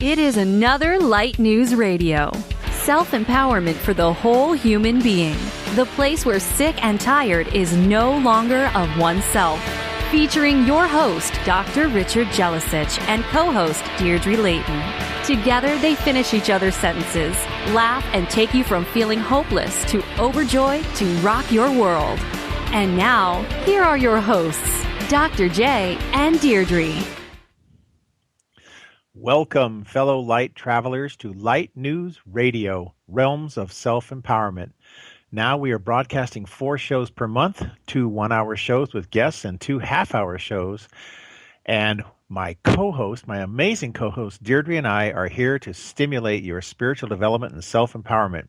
It is another Light News Radio. Self-empowerment for the whole human being. The place where sick and tired is no longer of oneself. Featuring your host, Dr. Richard Jelisich, and co-host Deirdre Layton. Together, they finish each other's sentences, laugh, and take you from feeling hopeless to overjoyed to rock your world. And now, here are your hosts, Dr. J and Deirdre. Welcome, fellow light travelers, to Light News Radio, Realms of Self-Empowerment. Now we are broadcasting 4 shows per month, 2 one-hour shows with guests and 2 half-hour shows. And my co-host, my amazing co-host, Deirdre, and I are here to stimulate your spiritual development and self-empowerment.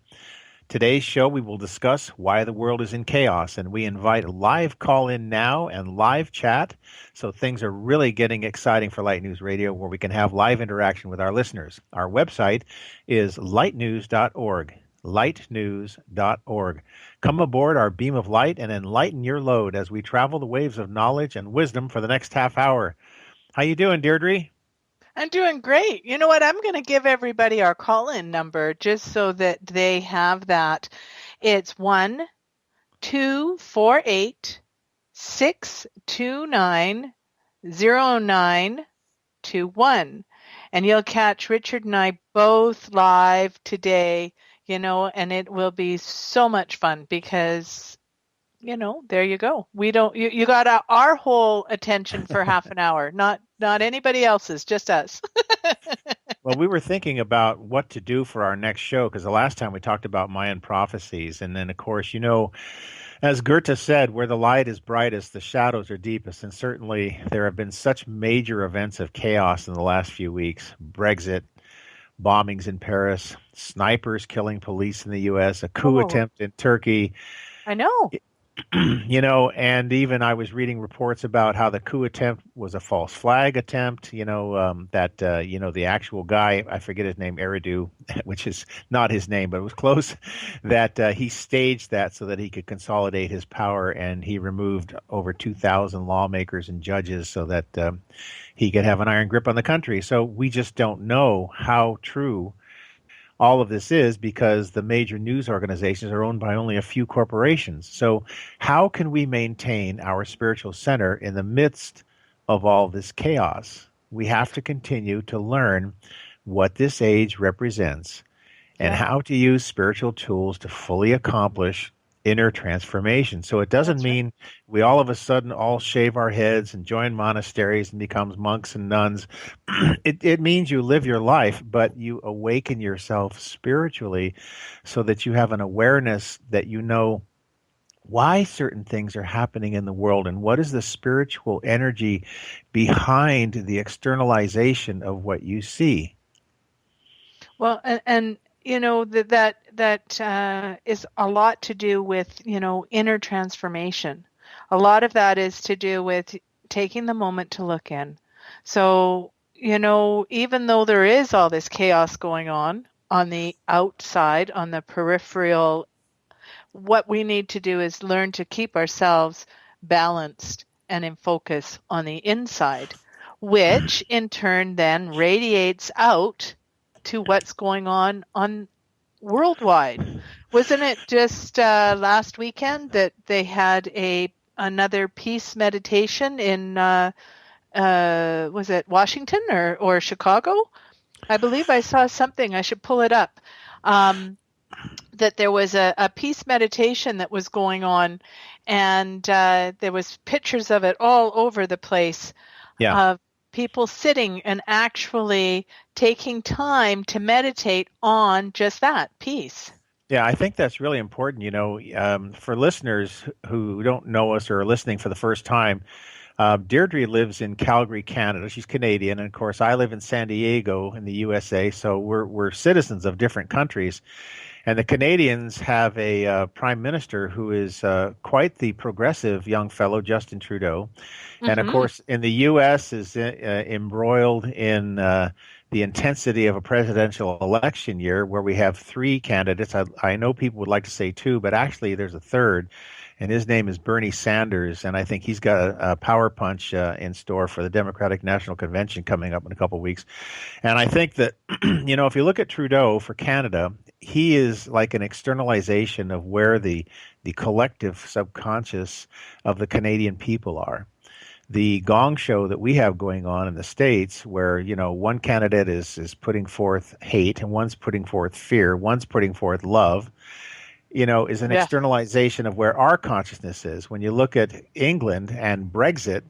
Today's show, we will discuss why the world is in chaos, and we invite live call-in now and live chat, so things are really getting exciting for Light News Radio, where we can have live interaction with our listeners. Our website is lightnews.org, lightnews.org. Come aboard our beam of light and enlighten your load as we travel the waves of knowledge and wisdom for the next half hour. How you doing, Deirdre? I'm doing great. You know what? I'm going to give everybody our call-in number just so that they have that. It's 1-248-629-0921. And you'll catch Richard and I both live today, and it will be so much fun because, there you go. You got our whole attention for half an hour, not anybody else's, just us. Well, we were thinking about what to do for our next show, because the last time we talked about Mayan prophecies. And then, of course, as Goethe said, where the light is brightest, the shadows are deepest. And certainly there have been such major events of chaos in the last few weeks. Brexit, bombings in Paris, snipers killing police in the U.S., a coup attempt in Turkey. I know. And even I was reading reports about how the coup attempt was a false flag attempt, the actual guy, I forget his name, Eridu, which is not his name, but it was close, that he staged that so that he could consolidate his power, and he removed over 2,000 lawmakers and judges so that he could have an iron grip on the country. So we just don't know how true all of this is, because the major news organizations are owned by only a few corporations. So how can we maintain our spiritual center in the midst of all this chaos? We have to continue to learn what this age represents and how to use spiritual tools to fully accomplish inner transformation. So it doesn't mean we all of a sudden all shave our heads and join monasteries and become monks and nuns. It means you live your life, but you awaken yourself spiritually so that you have an awareness that you know why certain things are happening in the world and what is the spiritual energy behind the externalization of what you see. Well, and that is a lot to do with, inner transformation. A lot of that is to do with taking the moment to look in. So, even though there is all this chaos going on the outside, on the peripheral, what we need to do is learn to keep ourselves balanced and in focus on the inside, which in turn then radiates out to what's going on worldwide. Wasn't it just last weekend that they had another peace meditation in was it Washington or Chicago? I believe I saw something. I should pull it up. That there was a peace meditation that was going on, and there was pictures of it all over the place. Yeah. Of people sitting and actually taking time to meditate on just that, peace. Yeah, I think that's really important. For listeners who don't know us or are listening for the first time, Deirdre lives in Calgary, Canada. She's Canadian. And of course, I live in San Diego in the USA. So we're citizens of different countries. And the Canadians have a prime minister who is quite the progressive young fellow, Justin Trudeau. And of course, in the U.S. is embroiled in the intensity of a presidential election year where we have 3 candidates. I know people would like to say 2, but actually there's a third. and his name is Bernie Sanders, and I think he's got a power punch in store for the Democratic National Convention coming up in a couple of weeks. And I think that, if you look at Trudeau for Canada, he is like an externalization of where the collective subconscious of the Canadian people are. The gong show that we have going on in the States, where one candidate is putting forth hate and one's putting forth fear, one's putting forth love, is an externalization of where our consciousness is. When you look at England and Brexit,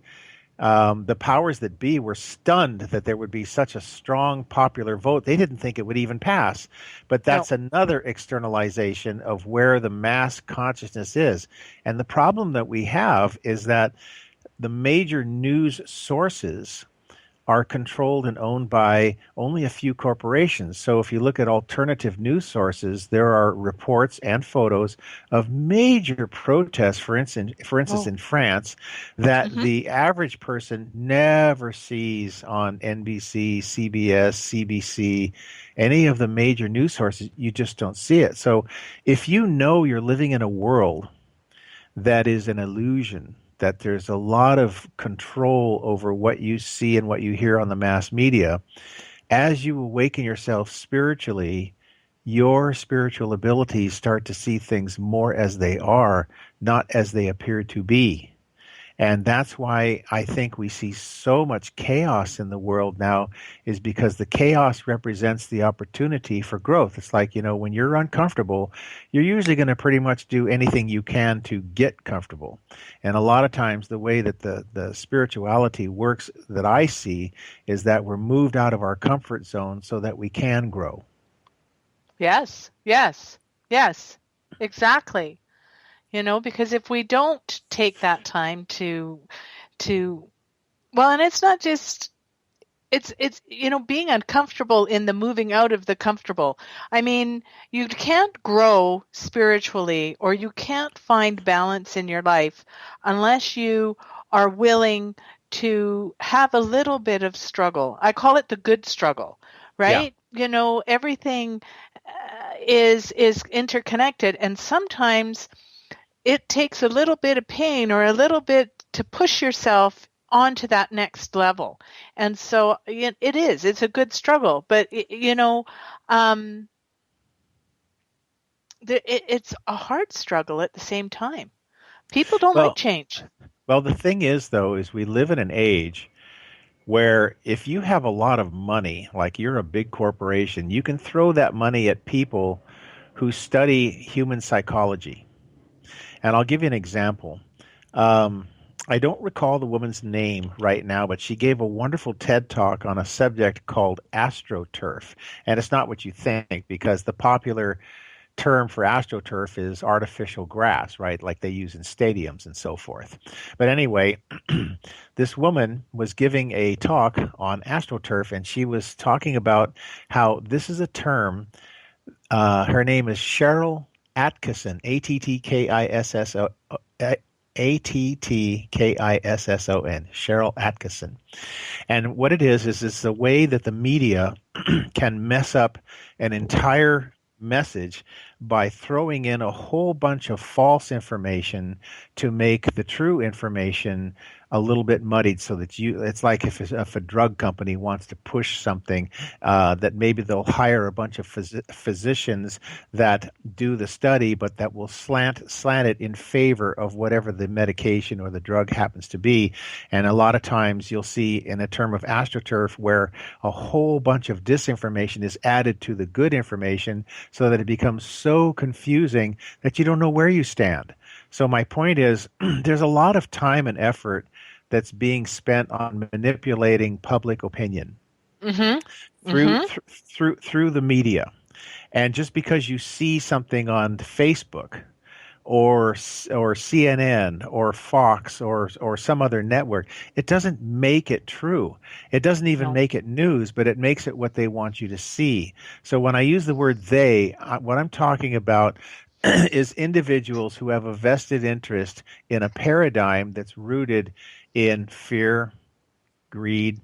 the powers that be were stunned that there would be such a strong popular vote. They didn't think it would even pass. But that's another externalization of where the mass consciousness is. And the problem that we have is that the major news sources are controlled and owned by only a few corporations. So if you look at alternative news sources, there are reports and photos of major protests, for instance, in France, that the average person never sees on NBC, CBS, CBC, any of the major news sources. You just don't see it. So if you're living in a world that is an illusion, that there's a lot of control over what you see and what you hear on the mass media, as you awaken yourself spiritually, your spiritual abilities start to see things more as they are, not as they appear to be. And that's why I think we see so much chaos in the world now, is because the chaos represents the opportunity for growth. It's like, when you're uncomfortable, you're usually going to pretty much do anything you can to get comfortable. And a lot of times the way that the spirituality works that I see is that we're moved out of our comfort zone so that we can grow. Yes, exactly. Because if we don't take that time to and it's not just, it's being uncomfortable in the moving out of the comfortable. I mean, you can't grow spiritually, or you can't find balance in your life unless you are willing to have a little bit of struggle. I call it the good struggle, right? Yeah. Everything is interconnected, and sometimes it takes a little bit of pain or a little bit to push yourself onto that next level. And so it's a good struggle, but it's a hard struggle at the same time. People don't like change. Well, the thing is, though, is we live in an age where if you have a lot of money, like you're a big corporation, you can throw that money at people who study human psychology. And I'll give you an example. I don't recall the woman's name right now, but she gave a wonderful TED Talk on a subject called AstroTurf. And it's not what you think, because the popular term for AstroTurf is artificial grass, right? Like they use in stadiums and so forth. But anyway, this woman was giving a talk on AstroTurf, and she was talking about how this is a term. Her name is Cheryl Attkisson, Attkisson, Cheryl Attkisson. And what it is the way that the media can mess up an entire message by throwing in a whole bunch of false information to make the true information a little bit muddied, so that it's like if a drug company wants to push something, that maybe they'll hire a bunch of physicians that do the study, but that will slant it in favor of whatever the medication or the drug happens to be. And a lot of times you'll see in a term of AstroTurf where a whole bunch of disinformation is added to the good information, so that it becomes so confusing that you don't know where you stand. So my point is, there's a lot of time and effort that's being spent on manipulating public opinion through the media. And just because you see something on Facebook or CNN or Fox or some other network, it doesn't make it true. It doesn't even make it news, but it makes it what they want you to see. So when I use the word they, what I'm talking about is individuals who have a vested interest in a paradigm that's rooted in fear, greed,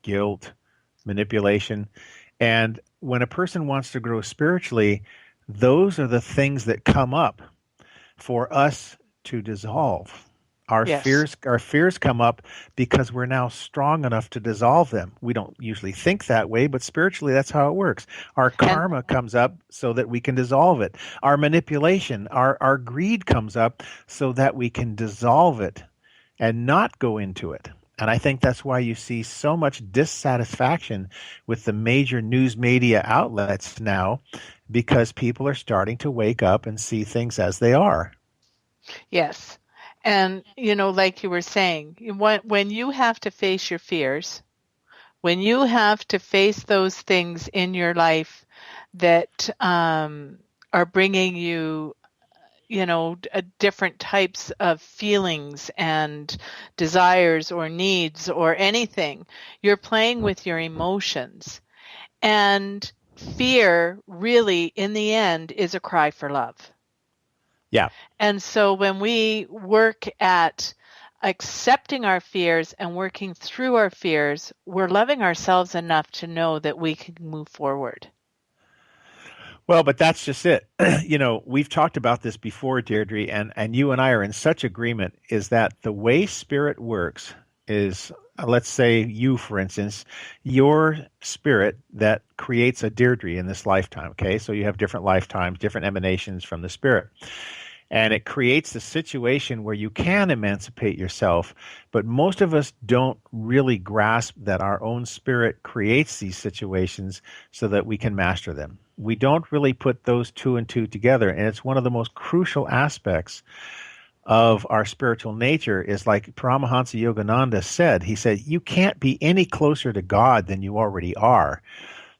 guilt, manipulation. And when a person wants to grow spiritually, those are the things that come up for us to dissolve. Our Yes. fears come up because we're now strong enough to dissolve them. We don't usually think that way, but spiritually that's how it works. Our karma comes up so that we can dissolve it. Our manipulation, our greed comes up so that we can dissolve it and not go into it. And I think that's why you see so much dissatisfaction with the major news media outlets now, because people are starting to wake up and see things as they are. Yes. And, like you were saying, when you have to face your fears, when you have to face those things in your life that are bringing you, different types of feelings and desires or needs or anything, you're playing with your emotions. And fear really, in the end, is a cry for love. Yeah. And so when we work at accepting our fears and working through our fears, we're loving ourselves enough to know that we can move forward. Well, but that's just it. We've talked about this before, Deirdre, and you and I are in such agreement, is that the way spirit works is, let's say you, for instance, your spirit that creates a Deirdre in this lifetime, okay? So you have different lifetimes, different emanations from the spirit. And it creates a situation where you can emancipate yourself, but most of us don't really grasp that our own spirit creates these situations so that we can master them. We don't really put those two and two together, and it's one of the most crucial aspects of our spiritual nature. Is like Paramahansa Yogananda said. He said, you can't be any closer to God than you already are,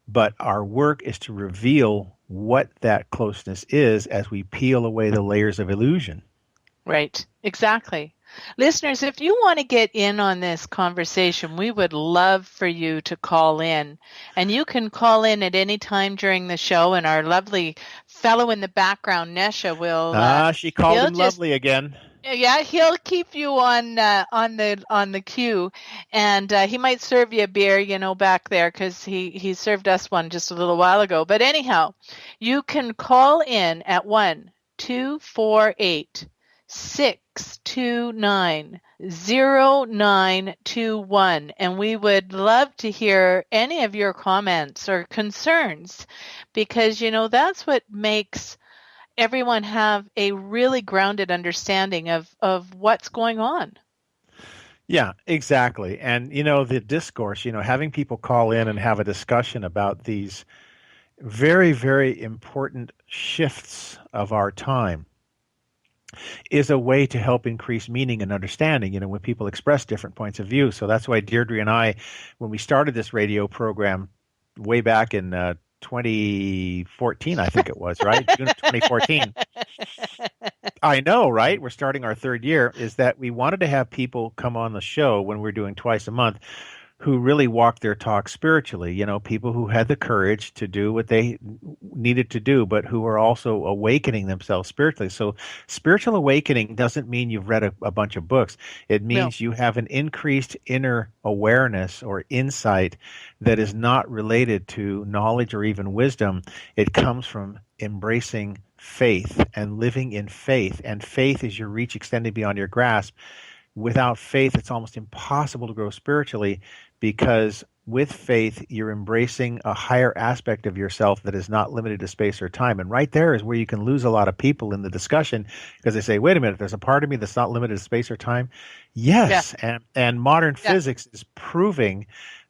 but our work is to reveal what that closeness is as we peel away the layers of illusion. Right, exactly. Listeners, if you want to get in on this conversation, we would love for you to call in. And you can call in at any time during the show, and our lovely fellow in the background, Nesha, will... she called him lovely again. Yeah, he'll keep you on the queue, and he might serve you a beer, back there, because he served us one just a little while ago. But anyhow, you can call in at 1-248-629-0921, and we would love to hear any of your comments or concerns, because that's what makes everyone have a really grounded understanding of what's going on. Yeah, exactly. And, the discourse, having people call in and have a discussion about these very, very important shifts of our time is a way to help increase meaning and understanding, when people express different points of view. So that's why Deirdre and I, when we started this radio program way back in 2014, I think it was, right? June of 2014. I know, right? We're starting our third year, is that we wanted to have people come on the show when we're doing twice a month who really walked their talk spiritually, people who had the courage to do what they needed to do, but who are also awakening themselves spiritually. So spiritual awakening doesn't mean you've read a bunch of books. It means you have an increased inner awareness or insight that is not related to knowledge or even wisdom. It comes from embracing faith and living in faith. And faith is your reach extending beyond your grasp. Without faith, it's almost impossible to grow spiritually, because with faith, you're embracing a higher aspect of yourself that is not limited to space or time. And right there is where you can lose a lot of people in the discussion, because they say, wait a minute, there's a part of me that's not limited to space or time. Yes. Yeah. And modern physics is proving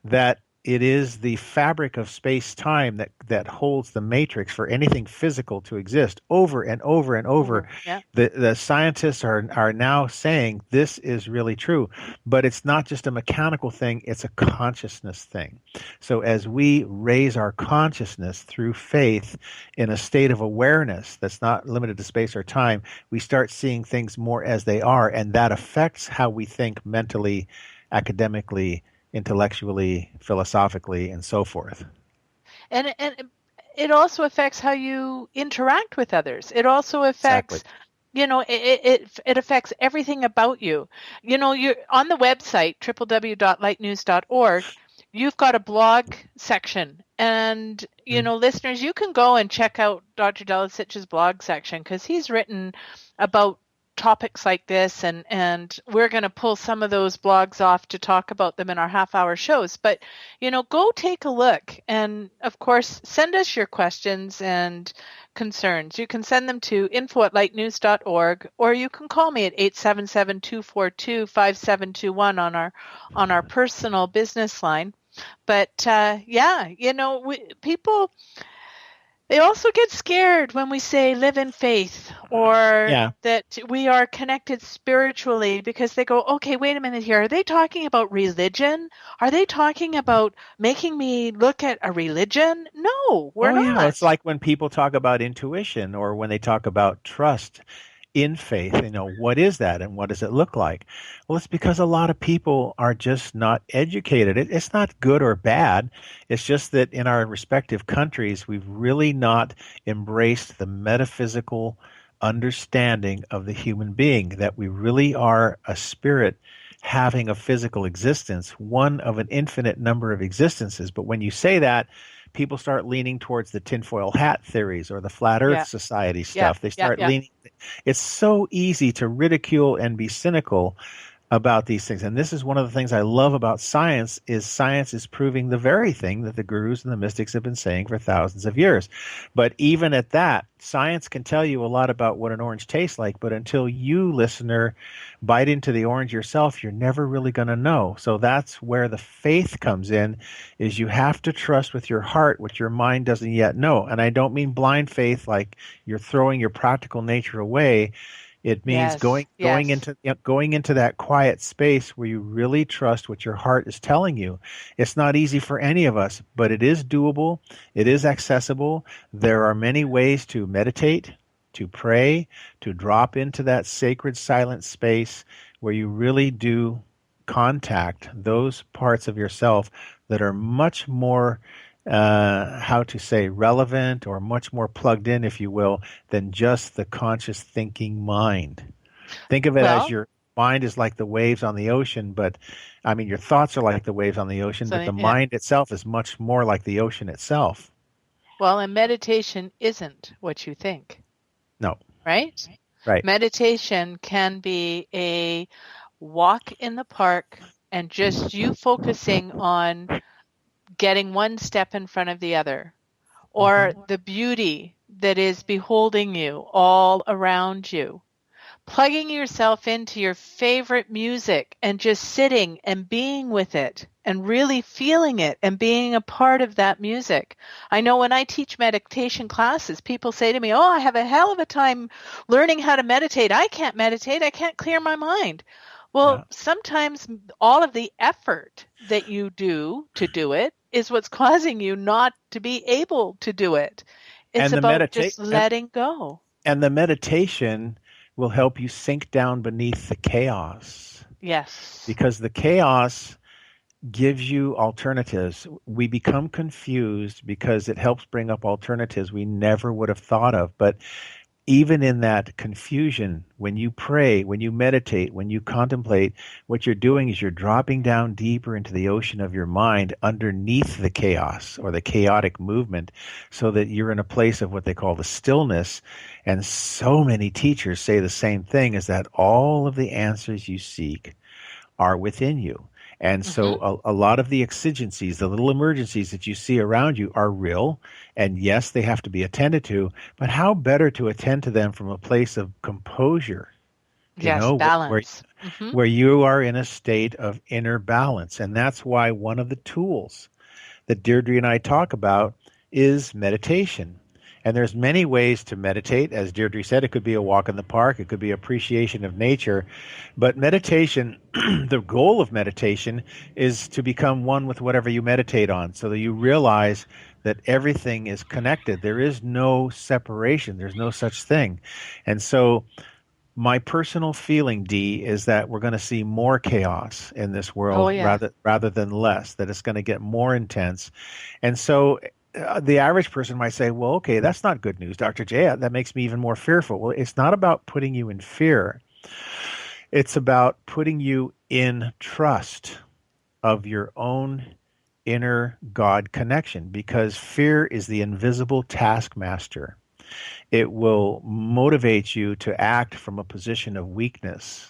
that it is the fabric of space-time that holds the matrix for anything physical to exist over and over and over. Yeah. The scientists are now saying this is really true, but it's not just a mechanical thing, it's a consciousness thing. So as we raise our consciousness through faith in a state of awareness that's not limited to space or time, we start seeing things more as they are, and that affects how we think mentally, academically, intellectually, philosophically, and so forth. And it also affects how you interact with others. It also affects, it affects everything about you. You're on the website, www.lightnews.org. You've got a blog section, and listeners, you can go and check out Dr. Delicich's blog section, because he's written about topics like this, and we're going to pull some of those blogs off to talk about them in our half-hour shows. But, go take a look. And, of course, send us your questions and concerns. You can send them to info@lightnews.org, or you can call me at 877-242-5721 on our personal business line. But, people... They also get scared when we say live in faith or that we are connected spiritually, because they go, okay, wait a minute here. Are they talking about religion? Are they talking about making me look at a religion? No, we're not. Yeah. It's like when people talk about intuition or when they talk about trust in faith. What is that and what does it look like? Well, it's because a lot of people are just not educated. It's not good or bad. It's just that in our respective countries, we've really not embraced the metaphysical understanding of the human being, that we really are a spirit having a physical existence, one of an infinite number of existences. But when you say that, people start leaning towards the tinfoil hat theories or the flat earth society stuff. They start leaning. It's so easy to ridicule and be cynical about these things. And this is one of the things I love about science is proving the very thing that the gurus and the mystics have been saying for thousands of years. But even at that, science can tell you a lot about what an orange tastes like, but until you, listener, bite into the orange yourself, you're never really going to know. So that's where the faith comes in, is you have to trust with your heart what your mind doesn't yet know. And I don't mean blind faith like you're throwing your practical nature away. It means going into that quiet space where you really trust what your heart is telling you. It's not easy for any of us, but it is doable. It is accessible. There are many ways to meditate, to pray, to drop into that sacred silent space where you really do contact those parts of yourself that are much more relevant or much more plugged in, if you will, than just the conscious thinking mind. Think of it as your mind is like the waves on the ocean, but your thoughts are like the waves on the ocean, but the mind itself is much more like the ocean itself. Well, and meditation isn't what you think. No. Right? Right. Meditation can be a walk in the park and just you focusing on getting one step in front of the other, or the beauty that is beholding you all around you. Plugging yourself into your favorite music and just sitting and being with it and really feeling it and being a part of that music. I know when I teach meditation classes, people say to me, I have a hell of a time learning how to meditate. I can't meditate. I can't clear my mind. Well, sometimes all of the effort that you do to do it is what's causing you not to be able to do it. It's about just letting go. And the meditation will help you sink down beneath the chaos. Yes. Because the chaos gives you alternatives. We become confused because it helps bring up alternatives we never would have thought of. But even in that confusion, when you pray, when you meditate, when you contemplate, what you're doing is you're dropping down deeper into the ocean of your mind underneath the chaos or the chaotic movement, so that you're in a place of what they call the stillness. And so many teachers say the same thing, is that all of the answers you seek are within you. And so a lot of the exigencies, the little emergencies that you see around you are real. And yes, they have to be attended to. But how better to attend to them from a place of composure? Balance. Where you are in a state of inner balance. And that's why one of the tools that Deirdre and I talk about is meditation. And there's many ways to meditate. As Deirdre said, it could be a walk in the park. It could be appreciation of nature. But meditation, the goal of meditation is to become one with whatever you meditate on, so that you realize that everything is connected. There is no separation. There's no such thing. And so my personal feeling, Dee, is that we're going to see more chaos in this world rather than less, that it's going to get more intense. And so the average person might say, well, okay, that's not good news, Dr. J. That makes me even more fearful. Well, it's not about putting you in fear. It's about putting you in trust of your own inner God connection, because fear is the invisible taskmaster. it will motivate you to act from a position of weakness.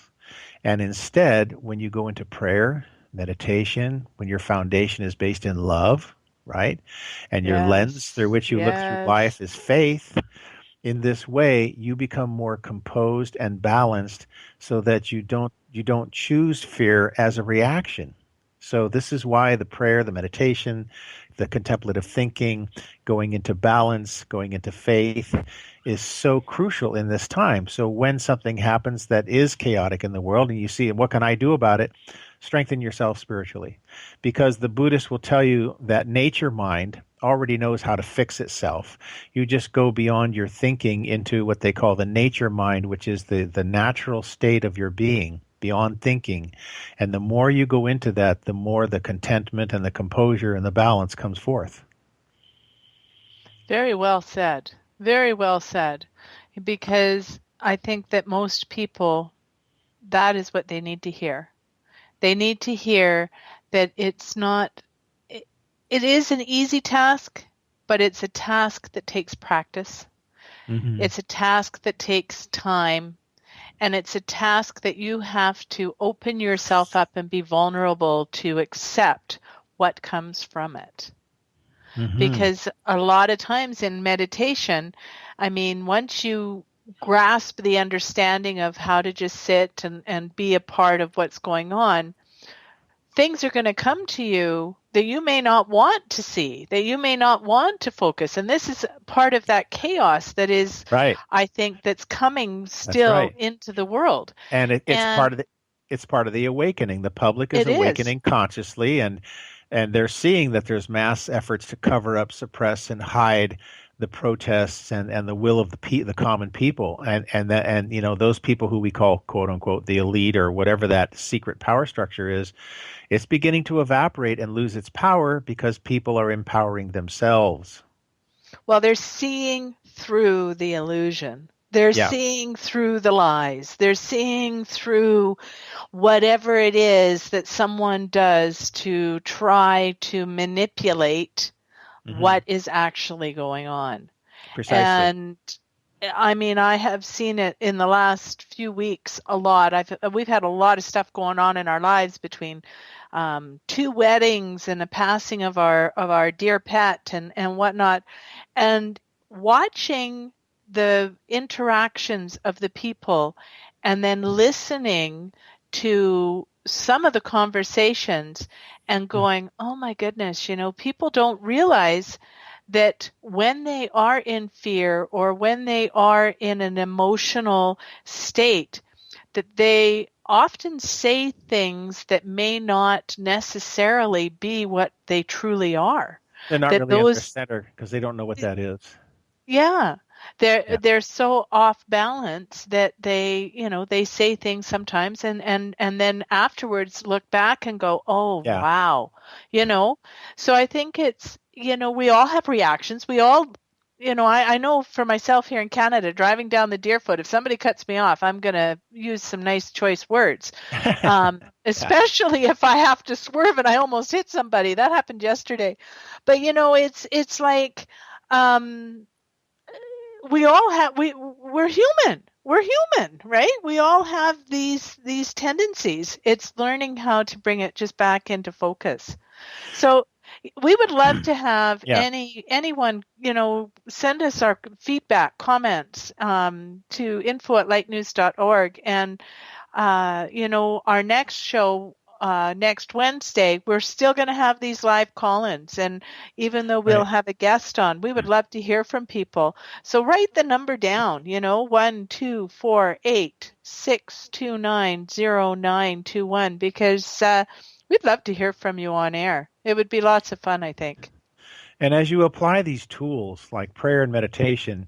And instead, when you go into prayer, meditation, when your foundation is based in love, right? And your lens through Yes. which you look through life Yes. is faith. In this way, you become more composed and balanced so that you don't choose fear as a reaction. So this is why the prayer, the meditation, the contemplative thinking, going into balance, going into faith is so crucial in this time. So when something happens that is chaotic in the world and you see, what can I do about it? Strengthen yourself spiritually. Because the Buddhists will tell you that nature mind already knows how to fix itself. You just go beyond your thinking into what they call the nature mind, which is the natural state of your being, beyond thinking. And the more you go into that, the more the contentment and the composure and the balance comes forth. Very well said. Very well said. Because I think that most people, that is what they need to hear. They need to hear that it's not, it is an easy task, but it's a task that takes practice. Mm-hmm. It's a task that takes time. And it's a task that you have to open yourself up and be vulnerable to accept what comes from it. Mm-hmm. Because a lot of times in meditation, I mean, once you grasp the understanding of how to just sit and be a part of what's going on, things are going to come to you that you may not want to see, that you may not want to focus. And this is part of that chaos that is, right. I think, that's coming still into the world. And it's part of the awakening. The public is awakening consciously, and they're seeing that there's mass efforts to cover up, suppress, and hide the protests and the will of the common people, and you know, those people who we call, quote unquote, the elite, or whatever that secret power structure is. It's beginning to evaporate and lose its power because people are empowering themselves. Well, they're seeing through the illusion. They're seeing through the lies. They're seeing through whatever it is that someone does to try to manipulate what is actually going on. Precisely. And I mean, I have seen it in the last few weeks a lot. We've had a lot of stuff going on in our lives between 2 weddings and a passing of our dear pet and whatnot, and watching the interactions of the people and then listening to some of the conversations and going, oh my goodness, you know, people don't realize that when they are in fear or when they are in an emotional state, that they often say things that may not necessarily be what they truly are. They're not really in their center because they don't know what that is. Yeah. They're so off balance that they say things sometimes and then afterwards look back and go, oh, wow. So I think it's, we all have reactions. We all, I know for myself here in Canada, driving down the Deerfoot, if somebody cuts me off, I'm going to use some nice choice words, especially if I have to swerve and I almost hit somebody. That happened yesterday. But, it's like, we're human. We're human, right? We all have these tendencies. It's learning how to bring it just back into focus. So we would love to have anyone, send us our feedback, comments to info@lightnews.org. And, our next show, next Wednesday, we're still going to have these live call-ins. And even though we'll have a guest on, we would love to hear from people. So write the number down, 1-248-629-0921, because we'd love to hear from you on air. It would be lots of fun, I think. And as you apply these tools like prayer and meditation,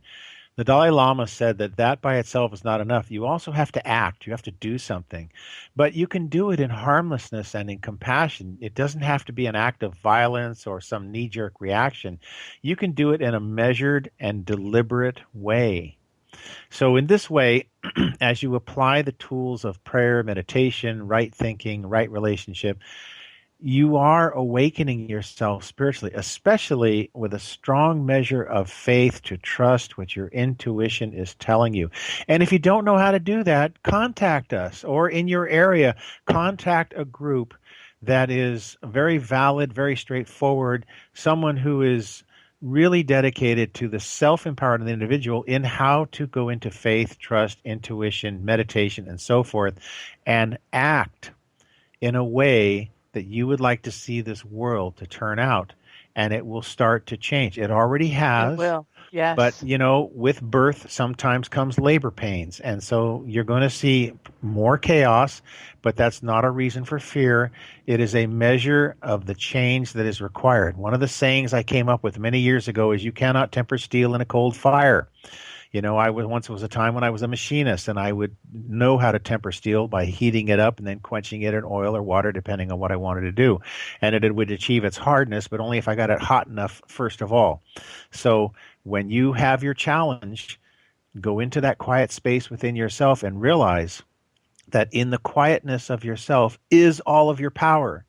the Dalai Lama said that by itself is not enough. You also have to act. You have to do something. But you can do it in harmlessness and in compassion. It doesn't have to be an act of violence or some knee-jerk reaction. You can do it in a measured and deliberate way. So in this way, as you apply the tools of prayer, meditation, right thinking, right relationship, you are awakening yourself spiritually, especially with a strong measure of faith to trust what your intuition is telling you. And if you don't know how to do that, contact us, or in your area, contact a group that is very valid, very straightforward, someone who is really dedicated to the self-empowerment of the individual in how to go into faith, trust, intuition, meditation, and so forth, and act in a way that you would like to see this world to turn out, and it will start to change. It already has. It will. Yes. But, with birth sometimes comes labor pains. And so you're going to see more chaos, but that's not a reason for fear. It is a measure of the change that is required. One of the sayings I came up with many years ago is you cannot temper steel in a cold fire. Once was a time when I was a machinist, and I would know how to temper steel by heating it up and then quenching it in oil or water, depending on what I wanted to do. And it would achieve its hardness, but only if I got it hot enough, first of all. So when you have your challenge, go into that quiet space within yourself and realize that in the quietness of yourself is all of your power.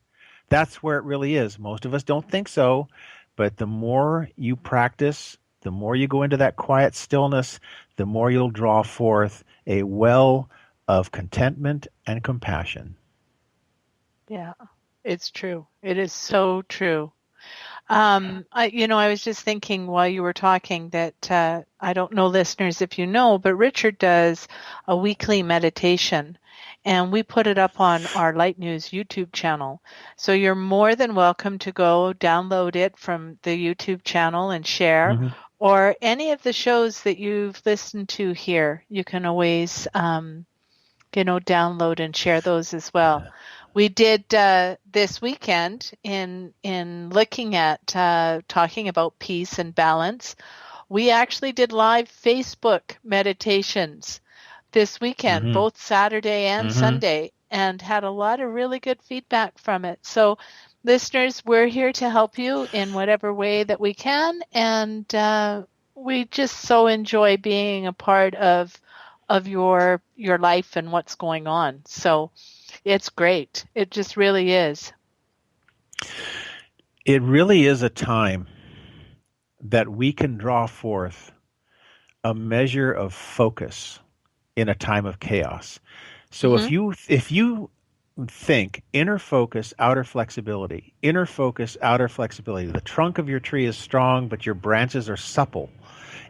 That's where it really is. Most of us don't think so, but the more you practice, the more you go into that quiet stillness, the more you'll draw forth a well of contentment and compassion. Yeah, it's true. It is so true. I was just thinking while you were talking that I don't know, listeners, if you know, but Richard does a weekly meditation, and we put it up on our Light News YouTube channel. So you're more than welcome to go download it from the YouTube channel and share. Mm-hmm. Or any of the shows that you've listened to here, you can always, download and share those as well. We did this weekend in looking at talking about peace and balance. We actually did live Facebook meditations this weekend, mm-hmm. both Saturday and mm-hmm. Sunday, and had a lot of really good feedback from it. So, listeners, we're here to help you in whatever way that we can, and we just so enjoy being a part of your life and what's going on. So it's great. It just really is. It really is a time that we can draw forth a measure of focus in a time of chaos. So mm-hmm. if you think inner focus, outer flexibility, inner focus, outer flexibility. The trunk of your tree is strong, but your branches are supple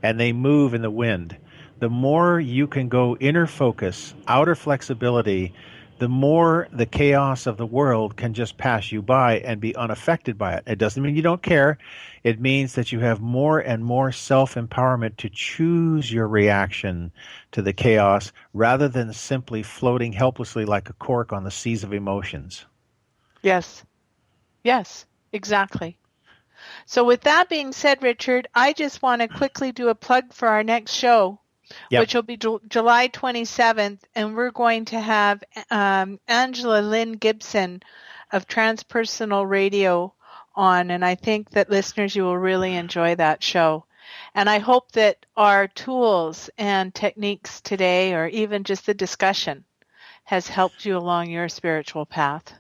and they move in the wind. The more you can go inner focus, outer flexibility, the more the chaos of the world can just pass you by and be unaffected by it. It doesn't mean you don't care. It means that you have more and more self-empowerment to choose your reaction to the chaos rather than simply floating helplessly like a cork on the seas of emotions. Yes, exactly. So with that being said, Richard, I just want to quickly do a plug for our next show. Yep. Which will be July 27th, and we're going to have Angela Lynn Gibson of Transpersonal Radio on, and I think that listeners, you will really enjoy that show. And I hope that our tools and techniques today, or even just the discussion, has helped you along your spiritual path.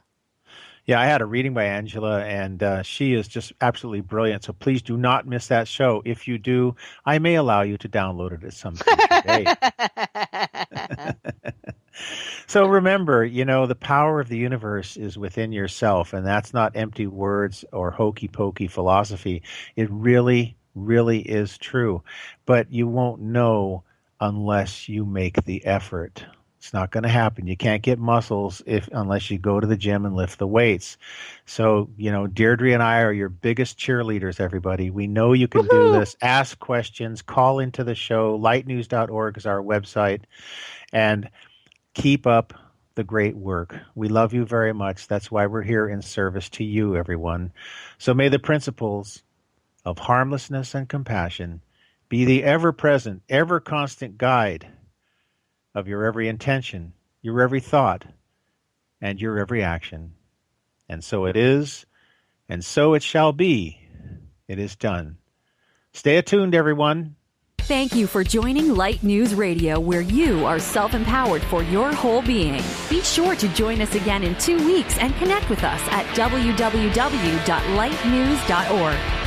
Yeah, I had a reading by Angela, and she is just absolutely brilliant. So please do not miss that show. If you do, I may allow you to download it at some future day. So remember, the power of the universe is within yourself, and that's not empty words or hokey-pokey philosophy. It really, really is true. But you won't know unless you make the effort. It's not going to happen. You can't get muscles unless you go to the gym and lift the weights. So, Deirdre and I are your biggest cheerleaders, everybody. We know you can do this. Ask questions. Call into the show. Lightnews.org is our website. And keep up the great work. We love you very much. That's why we're here in service to you, everyone. So may the principles of harmlessness and compassion be the ever-present, ever-constant guide of your every intention, your every thought, and your every action. And so it is, and so it shall be. It is done. Stay attuned, everyone. Thank you for joining Light News Radio, where you are self-empowered for your whole being. Be sure to join us again in 2 weeks and connect with us at www.lightnews.org.